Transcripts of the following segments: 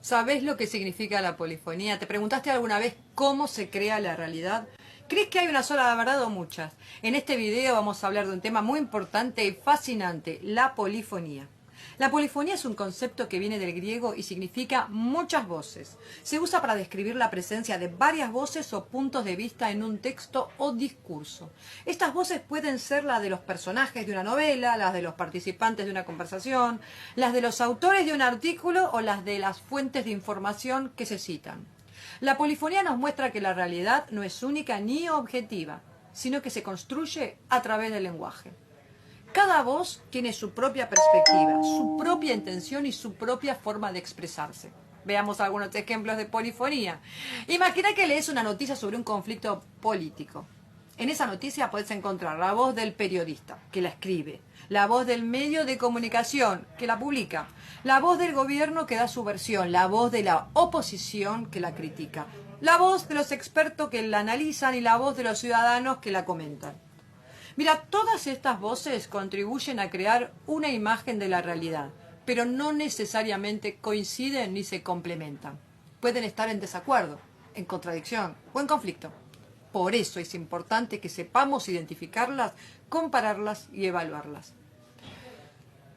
¿Sabés lo que significa la polifonía? ¿Te preguntaste alguna vez cómo se crea la realidad? ¿Crees que hay una sola verdad o muchas? En este video vamos a hablar de un tema muy importante y fascinante, la polifonía. La polifonía es un concepto que viene del griego y significa muchas voces. Se usa para describir la presencia de varias voces o puntos de vista en un texto o discurso. Estas voces pueden ser las de los personajes de una novela, las de los participantes de una conversación, las de los autores de un artículo o las de las fuentes de información que se citan. La polifonía nos muestra que la realidad no es única ni objetiva, sino que se construye a través del lenguaje. Cada voz tiene su propia perspectiva, su propia intención y su propia forma de expresarse. Veamos algunos ejemplos de polifonía. Imagina que lees una noticia sobre un conflicto político. En esa noticia puedes encontrar la voz del periodista, que la escribe, la voz del medio de comunicación, que la publica, la voz del gobierno que da su versión, la voz de la oposición que la critica, la voz de los expertos que la analizan y la voz de los ciudadanos que la comentan. Mira, todas estas voces contribuyen a crear una imagen de la realidad, pero no necesariamente coinciden ni se complementan. Pueden estar en desacuerdo, en contradicción o en conflicto. Por eso es importante que sepamos identificarlas, compararlas y evaluarlas.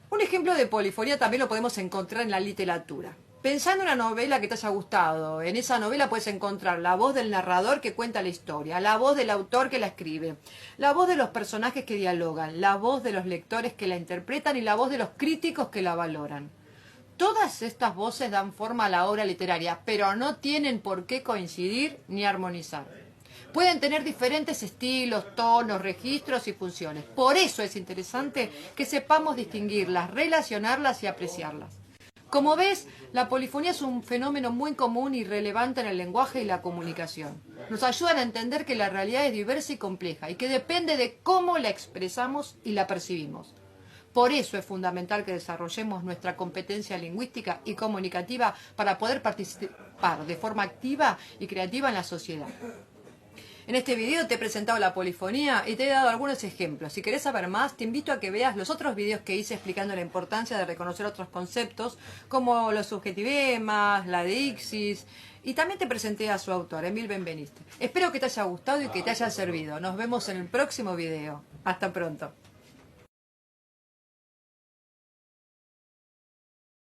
Un ejemplo de polifonía también lo podemos encontrar en la literatura. Pensá en una novela que te haya gustado. En esa novela puedes encontrar la voz del narrador que cuenta la historia, la voz del autor que la escribe, la voz de los personajes que dialogan, la voz de los lectores que la interpretan y la voz de los críticos que la valoran. Todas estas voces dan forma a la obra literaria, pero no tienen por qué coincidir ni armonizar. Pueden tener diferentes estilos, tonos, registros y funciones. Por eso es interesante que sepamos distinguirlas, relacionarlas y apreciarlas. Como ves, la polifonía es un fenómeno muy común y relevante en el lenguaje y la comunicación. Nos ayudan a entender que la realidad es diversa y compleja y que depende de cómo la expresamos y la percibimos. Por eso es fundamental que desarrollemos nuestra competencia lingüística y comunicativa para poder participar de forma activa y creativa en la sociedad. En este video te he presentado la polifonía y te he dado algunos ejemplos. Si querés saber más, te invito a que veas los otros videos que hice explicando la importancia de reconocer otros conceptos, como los subjetivemas, la deixis, y también te presenté a su autor, Emil Benveniste. Espero que te haya gustado y que te haya servido. Nos vemos en el próximo video. Hasta pronto.